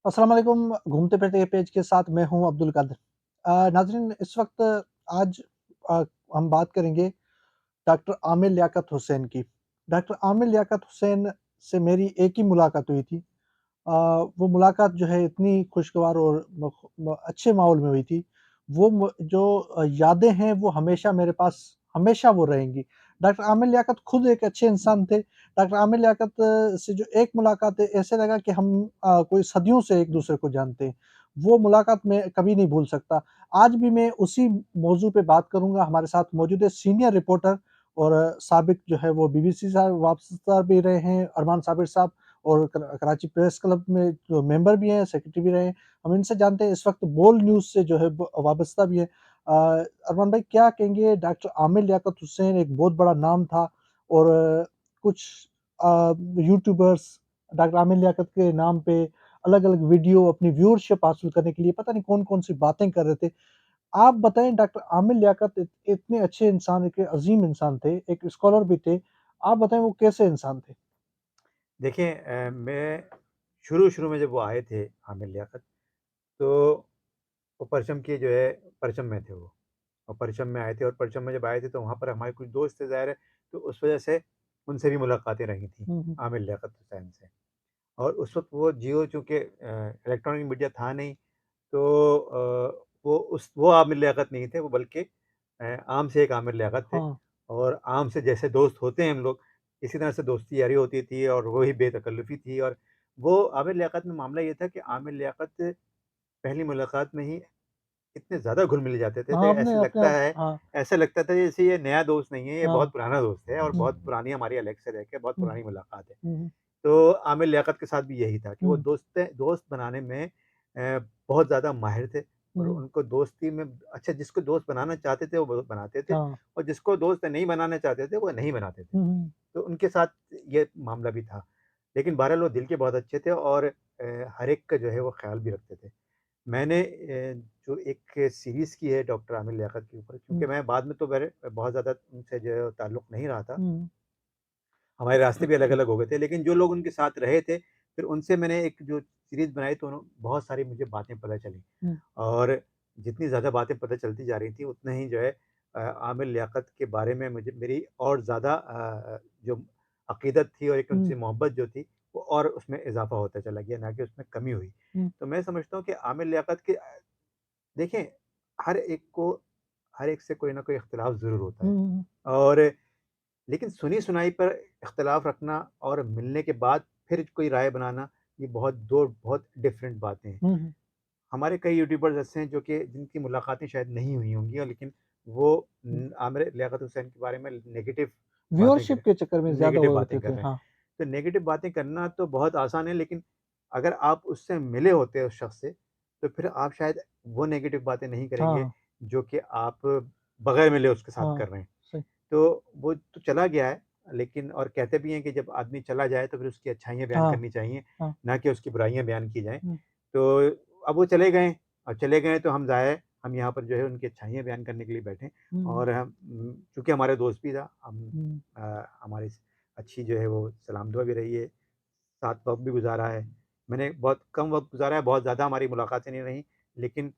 अस्सलाम वालेकुम, घूमते फिरते के पेज के साथ मैं हूँ अब्दुल कादिर। नाज़रीन इस वक़्त आज अ, हम बात करेंगे डॉक्टर आमिर लियाकत हुसैन की। डॉक्टर आमिर लियाकत हुसैन से मेरी एक ही मुलाकात हुई थी। वो मुलाकात जो है इतनी खुशगवार और अच्छे माहौल में हुई थी। वो जो यादें हैं वो हमेशा मेरे पास हमेशा वो रहेंगी। डॉक्टर आमिर लियाकत खुद एक अच्छे इंसान थे। डॉक्टर आमिर लियाकत से जो एक मुलाकात है ऐसे लगा कि हम कोई सदियों से एक-दूसरे को जानते हैं। वो मुलाकात मैं कभी नहीं भूल सकता। आज भी मैं उसी मौज़ू पे बात करूँगा। हमारे साथ मौजूद है सीनियर रिपोर्टर और साबिक जो है वो बीबीसी वाबस्ता भी रहे हैं, अरमान साबिर साहब और कराची प्रेस क्लब में जो मेंबर भी हैं, सेक्रेटरी भी रहे हैं। हम इनसे जानते हैं इस वक़्त बोल न्यूज़ से जो है वाबस्ता भी हैं। अरमान भाई क्या कहेंगे डॉक्टर आमिर लियाकत हुसैन एक बहुत बड़ा नाम था और कुछ यूट्यूबर्स डॉक्टर आमिर लियाकत के नाम पे अलग-अलग वीडियो अपनी व्यूअरशिप हासिल करने के लिए पता नहीं कौन-कौन सी बातें कर रहे थे। आप बताएँ डॉक्टर आमिर लियाकत इतने अच्छे इंसान, एक अज़ीम इंसान थे, एक स्कॉलर भी थे। आप बताएँ वो कैसे इंसान थे? देखिए मैं शुरू-शुरू में जब वो आए थे आमिर लियाकत, तो वो परचम के जो है परचम में थे वो। और परचम में आए थे और परचम में जब आए थे तो वहाँ पर हमारे कुछ दोस्त थे ज़ाहिर है, तो उस वजह से उनसे भी मुलाकातें रही थी, हुँ, हुँ। आमिर लियाकत हुसैन से। और उस वक़्त वो जियो चूँकि इलेक्ट्रॉनिक मीडिया था नहीं, तो वो आमिर लियाकत नहीं थे, वो बल्कि आम से एक आमिर लियाकत थे। हाँ। और आम से जैसे दोस्त होते हैं हम लोग, इसी तरह से दोस्ती यारी होती थी और वही बेतकल्लुफ़ी थी। और वो आमिर लियाकत में मामला ये था कि आमिर लियाकत पहली मुलाकात में ही इतने ज़्यादा घुल-मिल जाते थे, हाँ, आपने अपने आप हाँ, ऐसा लगता था जैसे ये नया दोस्त नहीं है, ये हाँ। बहुत पुराना दोस्त है और हुँ, बहुत पुरानी हमारी अलग से रह के बहुत हुँ, पुरानी मुलाकात है। हुँ, हुँ, तो आमिर लियाकत के साथ भी यही था कि वो हुँ, दोस्त बनाने में बहुत ज़्यादा माहिर थे। और हुँ, उनको दोस्ती में अच्छा जिसको दोस्त बनाना चाहते थे, वो बनाते थे हाँ। और जिसको दोस्त नहीं बनाना चाहते थे, वो नहीं बनाते थे। हुँ, हुँ, तो उनके साथ ये मामला भी था। लेकिन बहरहाल वो दिल के बहुत अच्छे थे और हर एक का जो है वो ख़्याल भी रखते थे। मैंने जो एक सीरीज़ की है डॉक्टर आमिर लियाकत के ऊपर, क्योंकि हुँ, मैं बाद में तो मेरे बहुत ज़्यादा उनसे जो है ताल्लुक़ नहीं रहा था। हुँ, हमारे रास्ते भी अलग-अलग हो गए थे, लेकिन जो लोग उनके साथ रहे थे, फिर उनसे मैंने एक जो सीरीज़ बनाई तो बहुत सारी मुझे बातें पता चली। हुँ, और जितनी ज़्यादा बातें पता चलती जा रही थी, उतना ही जो है आमिर लियाकत के बारे में मुझे मेरी और ज़्यादा जो अक़ीदत थी और एक हुँ, उनसे मोहब्बत जो थी, वो और उसमें इज़ाफ़ा होता चला गया, ना कि उसमें कमी हुई। हुँ, तो मैं समझता हूँ कि आमिर लियाकत के देखें, हर एक को हर एक से कोई ना कोई इख्तिलाफ़ ज़रूर होता है। हुँ, और लेकिन सुनी-सुनाई पर इख्तिलाफ़ रखना और मिलने के बाद फिर कोई राय बनाना, ये बहुत डिफरेंट बातें हैं। हुँ, हुँ, हमारे कई यूट्यूबर्स ऐसे हैं जो कि जिनकी मुलाकातें शायद नहीं हुई होंगी और लेकिन वो हुँ। आमिर लियाकत हुसैन के बारे में व्यूअरशिप के चक्कर में ज़्यादा नेगेटिव वो बातें होते कर थे। रहे हैं। हाँ। तो नेगेटिव बातें करना तो बहुत आसान है, लेकिन अगर आप उससे मिले होते उस शख़्स से, तो फिर आप शायद वो नेगेटिव बातें नहीं करेंगे हाँ, जो कि आप बगैर मिले उसके साथ हाँ, कर रहे हैं। सही। तो वो तो चला गया है, लेकिन और कहते भी हैं कि जब आदमी चला जाए तो फिर उसकी अच्छाइयाँ बयान हाँ, करनी चाहिए, हाँ। ना कि उसकी बुराइयाँ बयान की जाएँ। हुँ, तो अब वो चले गए और चले गए तो हम यहाँ पर जो है उनकी अच्छाइयाँ बयान करने के लिए बैठे हैं। हुँ, और चूँकि हमारे दोस्त भी था, हुँ, हमारी अच्छी जो है वो सलाम दुआ भी रही है, साथ वक़्त भी गुज़ारा है। मैंने बहुत कम वक़्त गुज़ारा है, बहुत ज़्यादा हमारी मुलाकातें नहीं रहीं, लेकिन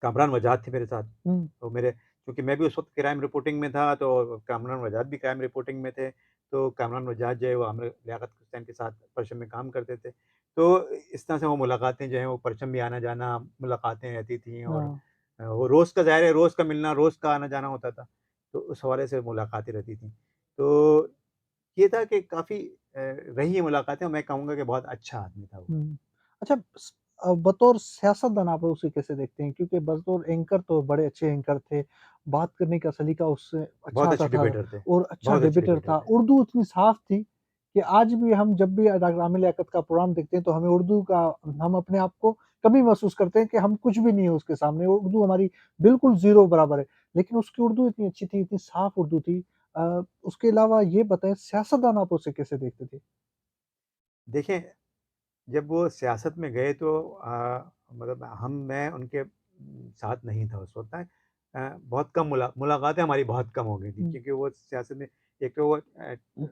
कामरान वजाद थे मेरे साथ। हुँ, तो मेरे क्योंकि मैं भी उस वक़्त क्राइम रिपोर्टिंग में था, तो कामरान वजाद भी क्राइम रिपोर्टिंग में थे। तो कामरान वजाद जो है वो आमिर लियाकत हुसैन के साथ परचम में काम करते थे। तो इस तरह से वो मुलाकातें जो हैं वो परचम भी आना-जाना मुलाकातें रहती थीं। और हाँ। वो रोज़ का ज़ाहिर है रोज़ का मिलना, रोज़ का आना-जाना होता था। तो उस हवाले से मुलाकातें रहती थीं। तो ये था कि काफ़ी रही है मुलाकातें और मैं कहूँगा कि बहुत अच्छा आदमी था वो। हुँ। अच्छा बतौर सियासतदान आप उसे कैसे देखते हैं? क्योंकि बतौर एंकर तो बड़े अच्छे एंकर थे, बात करने का सलीका उससे अच्छा बहुत आता अच्छे था डिबेटर थे, और अच्छा बहुत अच्छे डिबेटर डिबेटर था। थे। उर्दू इतनी साफ़ थी कि आज भी हम जब भी डॉक्टर आमिर लियाकत का प्रोग्राम देखते हैं तो हमें उर्दू का हम अपने आप को कमी महसूस करते हैं कि हम कुछ भी नहीं है उसके सामने, उर्दू हमारी बिल्कुल ज़ीरो बराबर है। लेकिन उसकी उर्दू इतनी अच्छी थी, इतनी साफ़ उर्दू थी। उसके अलावा ये बताएँ सियासतदान आप उसे कैसे देखते थे? देखें, जब वो सियासत में गए तो मतलब मैं उनके साथ नहीं था उस वक़्त। बहुत कम मुलाकातें हमारी बहुत कम हो गई थी, हुँ, क्योंकि वो सियासत में एक तो वो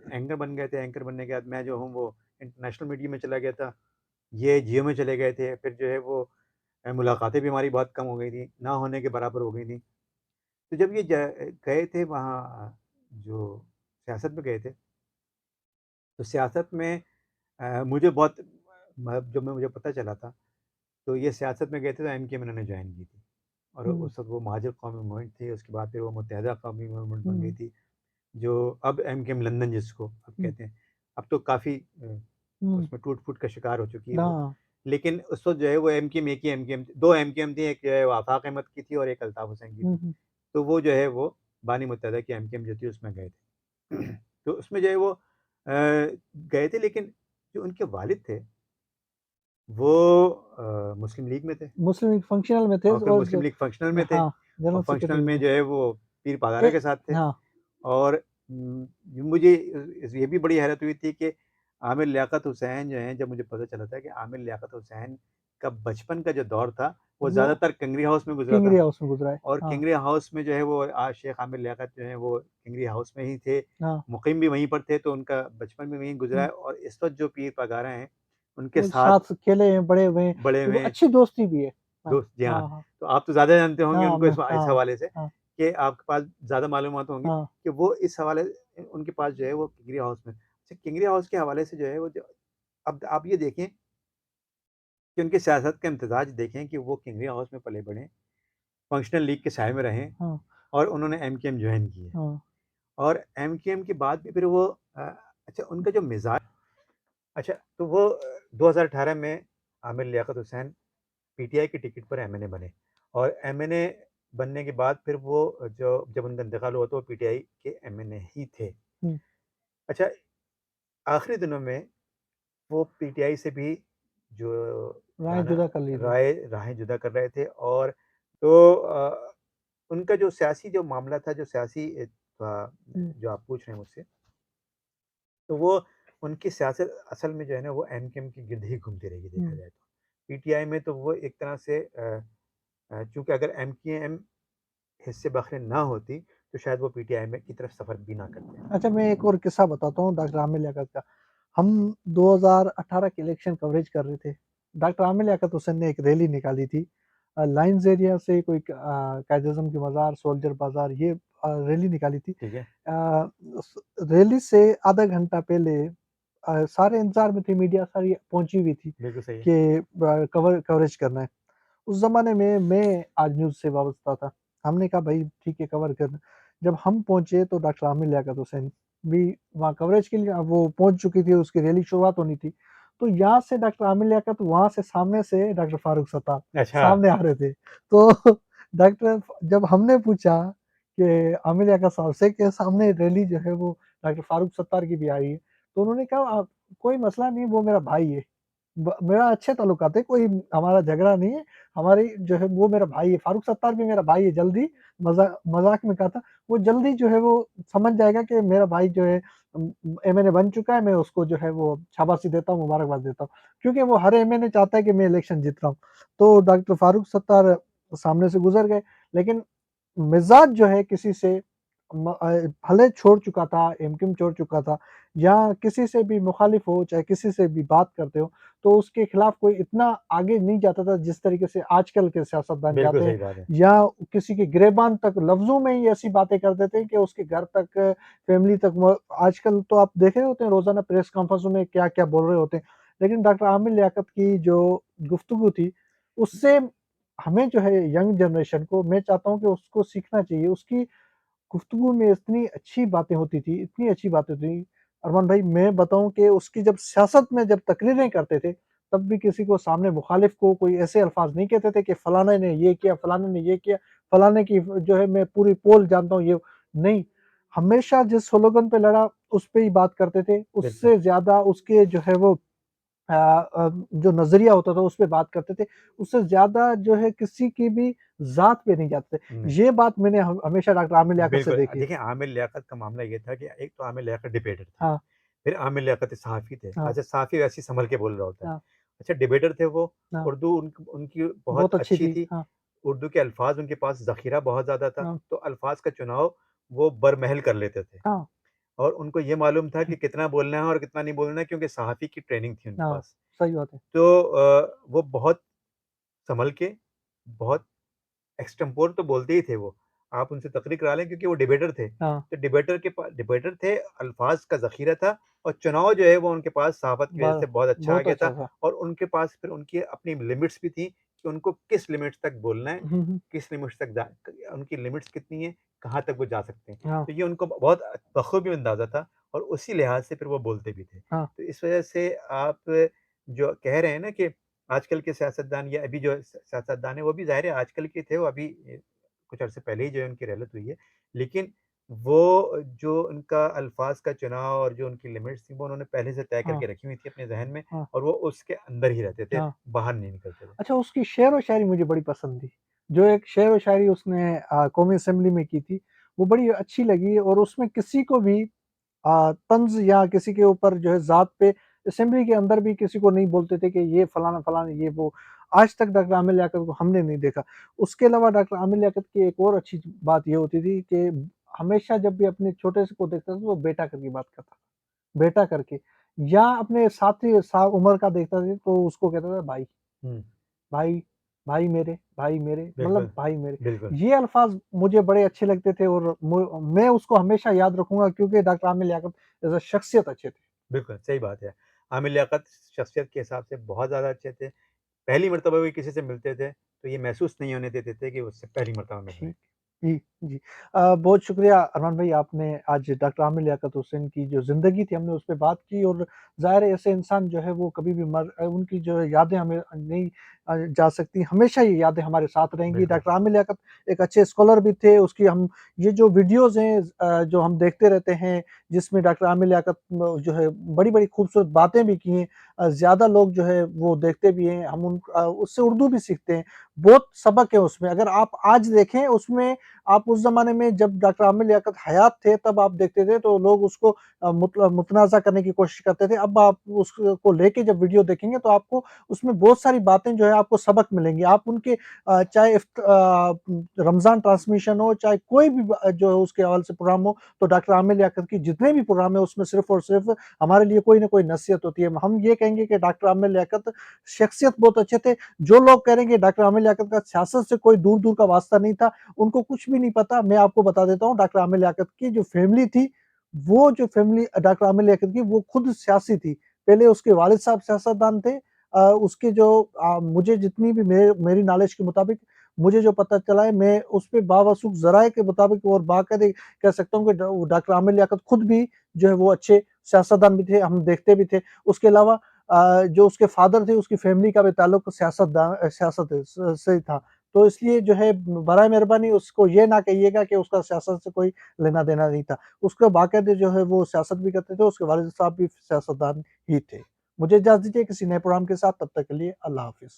एंकर बन गए थे, एंकर बनने के बाद मैं जो हूँ वो इंटरनेशनल मीडिया में चला गया था। ये जियो में चले गए थे, फिर जो है वो मुलाकातें भी हमारी बहुत कम हो गई थी, ना होने के बराबर हो गई थी। तो जब ये गए थे वहाँ जो सियासत में गए थे, तो सियासत में मुझे बहुत जब मुझे पता चला था, तो ये सियासत में गए थे तो एमके में इन्होंने जॉइन की थी और हुँ, उस वक़्त वो महाजिर कौमी मूवमेंट थी, उसके बाद फिर वो मुत्तहदा कौमी मूवमेंट बन गई हुँ, थी, जो अब एमकेएम लंदन जिसको अब हुँ, कहते हैं। अब तो काफ़ी हुँ, उसमें टूट-फूट का शिकार हो चुकी है वो। हाँ, लेकिन उस वक़्त जो है वो एमकेएम एक ही एमकेएम 2 एमकेएम थी, एक जो है वो आफ़ाक अहमद की थी और एक अल्ताफ़ हुसैन की हुँ, थी। हुँ, तो वो जो है वो बानी मुत्तहदा की एमकेएम जो थी उसमें गए थे। तो उसमें जो है वो गए थे लेकिन जो उनके वालिद थे वो मुस्लिम लीग में थे मुस्लिम लीग फंक्शनल में थे और फिर और मुस्लिम लीग फंक्शनल में थे हाँ, और जनरल फंक्शनल सेक्रेटरी में में। जो है वो पीर ए पागारा के साथ थे। हाँ, और मुझे ये भी बड़ी हैरत हुई थी कि आमिर लियाकत हुसैन जो हैं, जब मुझे पता चला था कि आमिर लियाकत हुसैन का बचपन का जो दौर था, वो वो ज़्यादातर किंगरी हाउस में गुज़रा किंगरी था हाउस में गुज़रा है। और हाँ, किंगरी हाउस में जो है वो शेख आमिर लियाकत जो हैं वो किंगरी हाउस में ही थे, हाँ, मुक़ीम भी वहीं पर थे, तो उनका बचपन भी वहीं गुज़रा हुँ, है और इस वक़्त जो पीर पागारा हैं, उनके वो साथ साथ खेले हैं, बड़े हुए हैं, बड़े तो वो हुए हैं अच्छी दोस्ती भी है। हाँ, दोस्त जी हाँ, हाँ, हाँ, तो आप तो ज़्यादा जानते होंगे हाँ, उनको मैं इस हाँ, हवाले से हाँ, कि आपके पास ज़्यादा मालूमात होंगी हाँ, कि वो इस हवाले उनके पास जो है वो किंगरी हाउस में अच्छा किंगरी हाउस के हवाले से जो है वो जो अब आप ये देखें कि उनकी सियासत का इम्तिज़ाज देखें कि वो किंगरी हाउस में पले-बढ़े, फंक्शनल लीग के साए में रहें हाँ, और उन्होंने एमकेएम जॉइन की है। हाँ, और एमकेएम के बाद भी फिर वो अच्छा उनका जो मिज़ाज अच्छा तो वो 2018 में आमिर लियाकत हुसैन पीटीआई की टिकट पर एमएनए बने और एमएनए बनने के बाद फिर वो जो जब उनका इंतकाल हुआ तो वो पीटीआई के एमएनए ही थे। हुँ, अच्छा आखिरी दिनों में वो पीटीआई से भी जो राय जाना जुदा कर ली थी। राहें जुदा कर रहे थे और तो उनका जो सियासी जो मामला था, जो सियासी हुँ, जो आप पूछ रहे हैं मुझसे, तो वो उनकी सियासत असल में जो है ना वो एमकेएम के गिर्द ही घूमती रहेगी देखा हुँ। जाए तो। पीटीआई में तो वो एक तरह से चूँकि अगर एमकेएम हिस्से बखरे ना होती, तो शायद वो पीटीआई में की तरफ सफ़र भी ना करते। अच्छा मैं एक और किस्सा बताता हूँ डॉक्टर आमिर लियाकत का। हम 2018 के इलेक्शन कवरेज कर रहे थे। डॉक्टर आमिर लियाकत हुसैन ने एक रैली निकाली थी। लाइन्स एरिया से कोई कायद-ए-आज़म की मज़ार, सोल्जर बाज़ार ये रैली निकाली थी। ठीक है? उस रैली से आधा घंटा पहले सारे इंतज़ार में थे, मीडिया सारी पहुँची हुई थी बिल्कुल सही है। कि कवरेज करना है। उस ज़माने में मैं आज न्यूज़ से वाबस्ता था। हमने कहा भई ठीक है कवर कर जब हम पहुँचे तो डॉक्टर आमिर लियाकत हुसैन भी वहाँ कवरेज के लिए वो पहुँच चुकी थी, उसकी रैली शुरुआत होनी थी। तो यहाँ से डॉक्टर आमिर लियाकत वहाँ से सामने से डॉक्टर फारूक सत्तार अच्छा। सामने आ रहे थे। तो डॉक्टर जब हमने पूछा कि आमिर लियाकत साहब से कि सामने रैली जो है वो डॉक्टर फारूक सत्तार की भी आ रही है। तो उन्होंने कहा कोई मसला नहीं वो मेरा भाई है। मेरा अच्छे ताल्लुकात है, कोई हमारा झगड़ा नहीं है, हमारी जो है वो मेरा भाई है, फारूक सत्तार भी मेरा भाई है, जल्दी मज़ाक में कहा था, वो जल्दी जो है वो समझ जाएगा कि मेरा भाई जो है एमएनए बन चुका है, मैं उसको जो है वो शाबाशी देता हूँ, मुबारकबाद देता हूँ। क्योंकि वो हर एमएनए चाहता है कि मैं इलेक्शन जीत रहा हूँ। तो डॉक्टर फारूक सत्तार सामने से गुज़र गए, लेकिन मिज़ाज जो है किसी से भले छोड़ चुका था, एमक्यूएम छोड़ चुका था या किसी से भी मुखालिफ हो, चाहे किसी से भी बात करते हो, तो उसके खिलाफ कोई इतना आगे नहीं जाता था जिस तरीके से आजकल के सियासतदान बिल्कुल जाते हैं सही बात है। या किसी के गिरेबान तक लफ्ज़ों में ही ऐसी बातें कर देते हैं कि उसके घर तक, फैमिली तक वो आजकल तो आप देख रहे होते हैं रोज़ाना प्रेस कॉन्फ्रेंसों में क्या-क्या बोल रहे होते हैं। लेकिन डॉक्टर आमिर लियाकत की जो गुफ्तगू थी, उससे हमें जो है यंग जनरेशन को मैं चाहता हूँ कि उसको सीखना चाहिए। उसकी गुफ्तगू में इतनी अच्छी बातें होती थी, इतनी अच्छी बातें थी। अरमान भाई मैं बताऊँ कि उसकी जब सियासत में जब तकरीरें करते थे, तब भी किसी को सामने मुखालिफ को कोई ऐसे अल्फ़ाज़ नहीं कहते थे कि फलाने ने ये किया, फलाने ने ये किया, फलाने की जो है मैं पूरी पोल जानता हूँ ये नहीं, हमेशा जिस स्लोगन पे लड़ा, उस पे ही बात करते थे। बिल्कुल। उससे ज़्यादा उसके जो है वो जो नज़रिया होता था उस पे बात करते थे। उससे ज़्यादा जो है किसी की भी ज़ात पे नहीं जाते थे। नहीं, ये बात मैंने हमेशा डॉक्टर आमिर लियाकत से बिल्कुल देखी है। देखिए आमिर लियाकत का मामला ये था कि एक तो आमिर लियाकत डिबेटर थे, हाँ, फिर आमिर लियाकत एक सहाफ़ी थे। हाँ, अच्छा सहाफ़ी वैसे ही सँभल के बोल रहा होता है। हाँ, अच्छा डिबेटर थे वो, हाँ, उर्दू उनकी बहुत बहुत अच्छी अच्छी थी। थी, हाँ, उर्दू के अल्फ़ाज़ उनके पास ज़ख़ीरा बहुत ज़्यादा था, हाँ, तो अल्फ़ाज़ का चुनाव वो बरमहल कर लेते थे। हाँ, और उनको ये मालूम था हुँ, कि कितना बोलना है और कितना नहीं बोलना है क्योंकि सहाफ़ी की ट्रेनिंग थी उनके हाँ, पास। सही बात है। तो वो बहुत सँभल के, बहुत एक्सटेम्पोर तो बोलते ही थे वो। आप उनसे तकरीर करा लें क्योंकि वो डिबेटर थे। हाँ, तो डिबेटर थे, अल्फ़ाज़ का ज़ख़ीरा था और चुनाव जो है वो उनके पास सहाफ़त की वज़ह ब से बहुत अच्छा आ बहुत गया अच्छा था था। और उनके पास फिर उनकी अपनी लिमिट्स भी थी कि उनको किस लिमिट्स तक बोलना है, हुँ, हुँ, किस लिमिट्स तक जा उनकी लिमिट्स कितनी है, कहाँ तक वो जा सकते हैं। हाँ, तो ये उनको बहुत बख़ूबी अंदाज़ा था और उसी लिहाज़ से फिर वो बोलते भी थे। हाँ, तो इस वज़ह से आप जो कह रहे हैं ना कि आजकल के सियासतदान या अभी जो सियासतदान है वो भी ज़ाहिर है आजकल के थे, वो अभी कुछ अरसे पहले ही जो है उनकी रहलत हुई है। लेकिन वो जो उनका अल्फ़ाज़ का चुनाव और जो उनकी लिमिट्स थी वो उन्होंने पहले से तय हाँ, करके रखी हुई थी अपने ज़हन में हाँ, और वो उसके अंदर ही रहते थे, हाँ। बाहर नहीं निकलते थे। अच्छा, उसकी शेरो शायरी मुझे बड़ी पसंद थी। जो एक शेरो शायरी उसने कौमी असेंबली में की थी, वो बड़ी अच्छी लगी और उसमें किसी को भी तंज़ या किसी के ऊपर जो है ज़ात पे असेंबली के अंदर भी किसी को नहीं बोलते थे कि ये फलाना-फलाना ये वो। आज तक डॉक्टर आमिर लियाकत को हमने नहीं देखा। उसके अलावा डॉक्टर आमिर लियाकत की एक और अच्छी बात ये होती थी कि हमेशा जब भी अपने छोटे से को देखता था तो वो बेटा करके बात करता था, बेटा करके या अपने साथी सा उम्र का देखता था तो उसको कहता था भाई। हुँ, भाई, भाई मेरे मतलब बिल्कुल, भाई मेरे। बिल्कुल, ये अल्फ़ाज़ मुझे बड़े अच्छे लगते थे और मैं उसको हमेशा याद रखूँगा क्योंकि doctor Aamir Liaquat as a शख़्सियत अच्छे थे। बिल्कुल, सही बात है। आमिर लियाकत शख़्सियत के हिसाब से बहुत ज़्यादा अच्छे थे। पहली मर्तबा भी किसी से मिलते थे, तो ये महसूस नहीं होने देते थे कि उससे पहली मर्तबा मिल रहे हैं। ठीक। जी, जी। बहुत शुक्रिया अरमान भाई आपने आज डॉक्टर आमिर लियाकत हुसैन की जो ज़िंदगी थी हमने उस पे बात की और ज़ाहिर है ऐसे इंसान जो है वो कभी भी उनकी जो यादें हमें नहीं जा सकती। हमेशा ये यादें हमारे साथ रहेंगी। बिल्कुल, डॉक्टर आमिर लियाकत एक अच्छे स्कॉलर भी थे। उसकी हम ये जो वीडियोज़ हैं जो हम देखते रहते हैं जिसमें डॉक्टर आमिर लियाकत जो है बड़ी-बड़ी खूबसूरत बातें भी की हैं। ज़्यादा लोग जो है वो देखते भी हैं। हम उससे उर्दू भी सीखते हैं। बहुत सबक है उसमें। अगर आप आज देखें उसमें आप उस ज़माने में जब डॉक्टर आमिर लियाकत हयात थे तब आप देखते थे तो लोग उसको मुतनाज़ा करने की कोशिश करते थे। अब आप उसको लेके जब वीडियो देखेंगे तो आपको उसमें बहुत सारी बातें जो है आपको सबक मिलेंगी। आप उनके चाहे रमज़ान ट्रांसमिशन हो, चाहे कोई भी जो है उसके हवाले से प्रोग्राम हो, तो डॉक्टर आमिर लियाकत की जितने भी प्रोग्राम है उसमें सिर्फ़ और सिर्फ़ हमारे लिए कोई न कोई नसीहत होती है। हम ये कहेंगे कि डॉक्टर आमिर लियाकत शख्सियत बहुत अच्छे थे। जो लोग कह रहे हैं कि डॉक्टर आमिर लियाकत का सियासत से कोई दूर-दूर का वास्ता नहीं था, उनको कुछ भी नहीं पता। मैं आपको बता देता हूँ डॉक्टर आमिर लियाकत की जो फ़ैमिली थी, वो जो फ़ैमिली डॉक्टर आमिर लियाकत की वो खुद सियासी थी। पहले उसके वालिद साहब सियासतदान थे। उसके जो मुझे जितनी भी मेरी नॉलेज के मुताबिक मुझे जो पता चला है मैं उस पे बावसूख ज़राए के मुताबिक और बाकायदे कह सकता हूँ कि डॉक्टर आमिर लियाकत खुद भी जो है वो अच्छे सियासतदान भी थे, हम देखते भी थे। उसके अलावा जो उसके फ़ादर थे, उसकी फ़ैमिली का भी ताल्लुक सियासत से था। तो इसलिए जो है बराए मेहरबानी उसको ये ना कहिएगा कि उसका सियासत से कोई लेना-देना नहीं था। उसको बाकायदे जो है वो सियासत भी करते थे, उसके वालिद साहब भी सियासतदान ही थे। मुझे इजाज़त दीजिए किसी नए प्रोग्राम के साथ, तब तक के लिए अल्लाह हाफ़िज़।